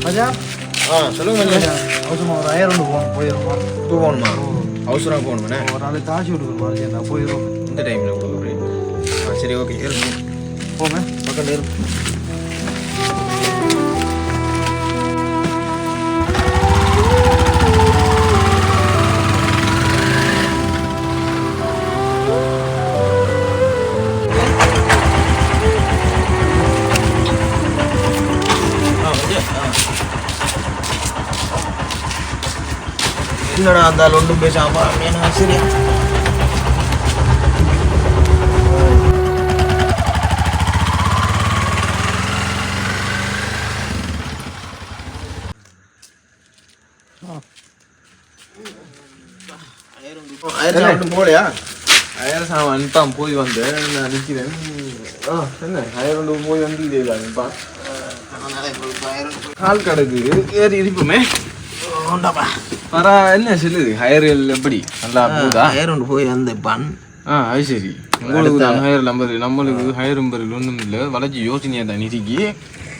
மச்சான் சொல்லுங்க மச்சான். அவசரமா ஒரு 1000 போயிருமா? இப்போ போகணுமா? அவசரமாக போகணுமாண்ணே? ஒரு நாளைக்கு காசு விட்டுருமா? நான் போயிடுவோம். இந்த டைமில் கொடுக்குறேன். சரி ஓகே இருக்கும் போங்க பக்கத்தில் இருக்கும். என்னடா அந்த ஒன்றும் பேசாம சரியா போலையா? 1000 சாமான் தான் போய் வந்தேன். நான் நிற்கிறேன். என்ன 1000 போய் வந்து இல்லைப்பா கால் கடைக்கு ஏறி இருப்போமே. வர என்ன சொல்லுது ஹயர்கள் எப்படி நல்லா போகுதா? ஹயர் போய் அந்த பன் அது சரி. உங்களுக்கு தான் ஹயர் நம்பர், நம்மளுக்கு ஹயர் நம்பர் ஒன்றும் இல்லை. வளைச்சி யோசனையா தான் நிறுக்கி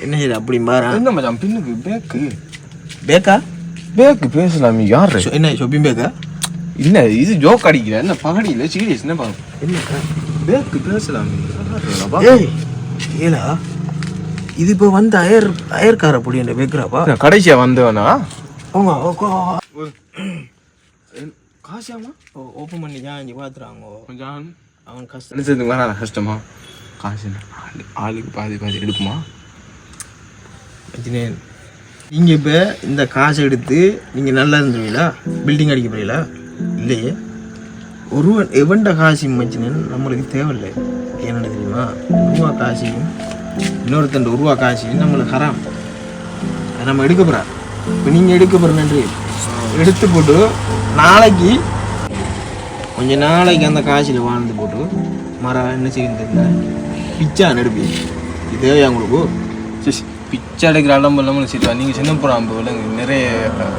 என்ன செய்யுது அப்படி பாரு. என்ன மச்சான் பின்னுக்கு பேக்கு பேக்கா பேக்கு பேசலாமே. யார் என்ன ஷொப்பிங் பேக்கா? என்ன இது ஜோக் அடிக்கிற? என்ன பகடியில் சீரியஸ் என்ன பாருங்க. என்ன பேக்கு பேசலாமே. ஏலா இது இப்போ வந்து அயர்கார பொடி என்ன பேக்குறாப்பா? கடைசியா வந்தவனா? காசாமா ஓப்பன் பண்ணி ஜாஞ்சி பார்த்துறாங்க. கொஞ்சம் அவன் கஷ்டம் சேர்த்துங்களா? கஷ்டமா காசு ஆளுக்கு பாதி எடுக்குமா? நீங்கள் இப்போ இந்த காசை எடுத்து நீங்கள் நல்லா இருந்துருவீங்களா? பில்டிங் அடிக்க போறீங்களா? இல்லையே. ஒருவன் எவன்ட காசையும் வச்சுன்னு நம்மளுக்கு தேவையில்லை. என்னென்ன தெரியுமா? ரூபா காசையும் இன்னொருத்தன் ரூபா காசையும் நம்மளுக்கு ஹராம். நம்ம எடுக்க போகிறா. இப்போ நீங்கள் எடுக்க போகிற நன்றி எடுத்து போட்டு நாளைக்கு கொஞ்ச நாளைக்கு அந்த காசில் வாழ்ந்து போட்டு மரம் என்ன செய்யுங்க பிச்சா நடுப்பி. இதே உங்களுக்கு பிச்சை எடுக்கிற அடம்பெல்லாம் சரி. நீங்கள் சின்ன போகிறான் நிறைய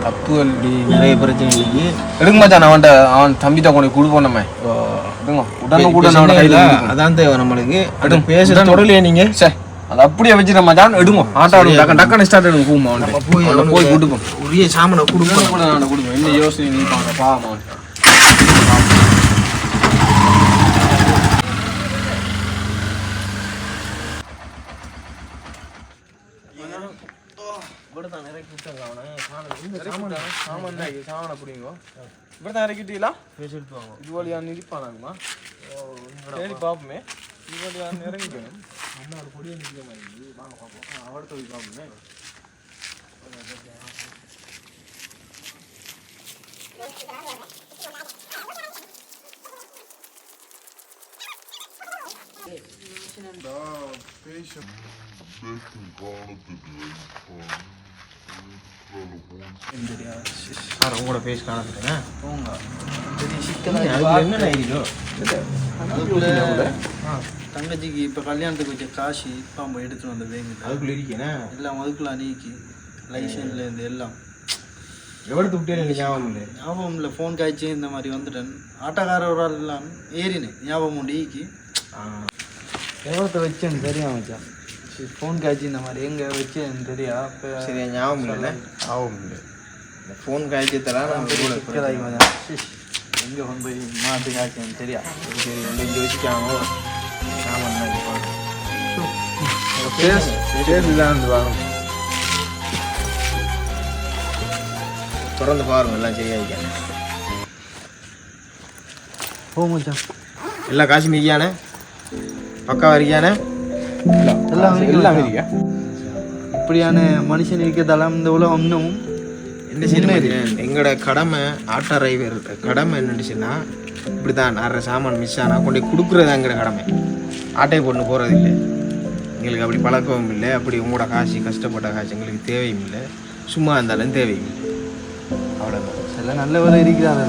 தப்புகள் நிறைய பிரச்சனைகளுக்கு எடுக்க மாட்டான். அவன் தம்பி தான் கொண்டு கொடுப்போம். நம்ம உடனே கூட அதான் தேவை நம்மளுக்கு. அடுத்து பேசுகிற தொடலையே நீங்கள் சரி அது அப்படியே வச்சுட்டு மச்சான் எடுங்க. ஆட்டாடும் டக்குன்னு ஸ்டார்ட் எடுங்க. கூமா போய் கொடுப்போம். உரிய சாமனை கொடுப்போம் கூட நான் கொடுப்போம். என்ன யோசனை நீ பாங்க பாமா. சாமனை பிடிங்கோ. இப்படி தான் இறக்கிட்டீங்களா? பேசிட்டுவாங்க. இது வழியா நிற்பானாங்கம்மா. சரி பார்ப்போமே. இது வழியா இறங்கிக்கணும். அண்ணா ஒரு கொடியை நிற்க மாதிரி வாங்க பார்ப்போம். அவர்கிட்ட போய் பார்ப்போமே. உங்களோட பேஸ் காணப்பட்டேன். தங்கச்சிக்கு இப்போ கல்யாணத்துக்கு வச்ச காசு பாம்பு எடுத்துட்டு வந்த வேங்க அதுக்குள்ள இருக்கேன். எல்லாம் அதுக்குள்ள நீக்கி லைசன்ஸ்ல இருந்து எல்லாம் எவ்வளவு விட்டேன் ஞாபகம் இல்லை. ஞாபகம் இல்லை. ஃபோன் காய்ச்சி இந்த மாதிரி வந்துட்டேன். ஆட்டோக்காரரால் எல்லாம் ஏறினேன். ஞாபகம் உண்டு ஈக்கி எவ்வளோத்த வச்சேன்னு தெரியும் வச்சான். ஃபோன் காய்ச்சி இந்த மாதிரி எங்கே வச்சேன்னு தெரியா? சரியா ஞாபகம் இல்லை. ஞாபகம் இல்லை. ஃபோன் காய்ச்சத்தெல்லாம் எங்கே கொண்டு போய் மாட்டு காய்ச்சேன்னு தெரியா? சரி இங்கே வச்சுக்காமோ தொடர்ந்து பாருங்க. எல்லாம் சரியாயிக்கானே. போச்சான் எல்லா காசும் இருக்கியானே? பக்காவா இருக்கியானே? எல்லாம் இருக்கா? இப்படியான மனுஷன் இருக்கிறதால இந்த உலகம் இன்னமும் என்ன செய்யணும்? எங்களோட கடமை ஆட்டோ டிரைவர் கடமை என்னச்சுன்னா இப்படி தான் நிறைய சாமான் மிஸ் ஆனால் கொண்டு கொடுக்குறது எங்களோட கடமை. ஆட்டையை போட்டு போகிறது இல்லை. எங்களுக்கு அப்படி பழக்கவும் இல்லை. அப்படி உங்களோட காசு கஷ்டப்பட்ட காசு எங்களுக்கு தேவையும் இல்லை. சும்மா இருந்தாலும் தேவையும் இல்லை. அவ்வளோதான். சில நல்ல வேலை இருக்கிறாங்க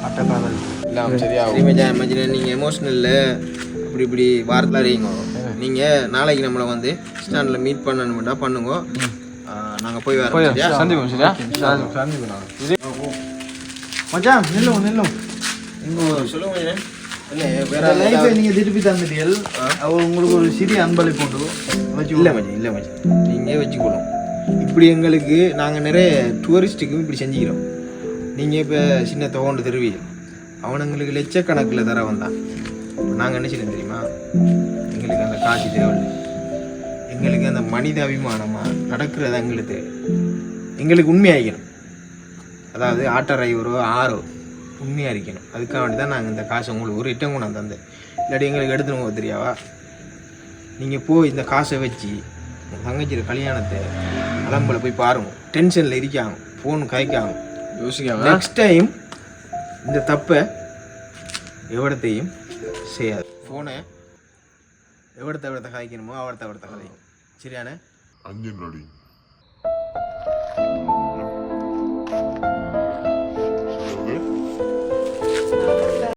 ஆட்டோக்காரர் எல்லாம் சரியா? நீங்கள் எமோஷ்னலில் அப்படி இப்படி வார்த்தை அறியுங்க. நீங்கள் நாளைக்கு நம்மளை வந்து ஸ்டாண்டில் மீட் பண்ணணும்டா பண்ணுங்க. நாங்கள் போய் வரோம். சந்திப்போம். சரியா? சந்திப்போம். மச்சான் நில்லும் சொல்லுங்க. இல்லை வேற லைஃபை நீங்கள் திருப்பி தந்துட்டீர்கள் அவர் உங்களுக்கு ஒரு சிறிய அன்பளிப்பு உண்டு வச்சு இல்லை மச்சான் இல்லை மச்சான் நீங்கள் வச்சுக்கணும். இப்படி எங்களுக்கு நாங்கள் நிறைய டூரிஸ்ட்டுக்கும் இப்படி செஞ்சுக்கிறோம். நீங்கள் இப்போ சின்ன தொகை தருவீங்க, அவனுங்களுக்கு லட்சக்கணக்கில் தர வந்தான். நாங்கள் என்ன செய்யணும் தெரியுமா? எங்களுக்கு அந்த காட்சி தேவையில்லை, எங்களுக்கு அந்த மனித அபிமானமாக நடக்கிறது எங்களுக்கு தேவை. எங்களுக்கு உண்மையாகிக்கணும், அதாவது ஆட்டோ டிரைவரோ ஆரோ உண்மையாக இருக்கணும். அதுக்காக வேண்டி தான் நாங்கள் இந்த காசை உங்களுக்கு ஒரு ரிட்டன் கொண்டு தந்தேன். இல்லாட்டி எங்களுக்கு எடுத்துன்னு போக தெரியாவா? நீங்கள் போய் இந்த காசை வச்சு தங்கச்சியோட கல்யாணத்தை அலம்பில் போய் பாருங்க. டென்ஷனில் இருக்காங்க, ஃபோன் காய்க்காங்க, யோசிக்காங்க. நெக்ஸ்ட் டைம் இந்த தப்பை எவ்வளத்தையும் செய்யாது. ஃபோனை எவ்வளத்தை காய்க்கணுமோ அவ்வளத்தை காய்க்கும். சரியானே? அஞ்சு நடி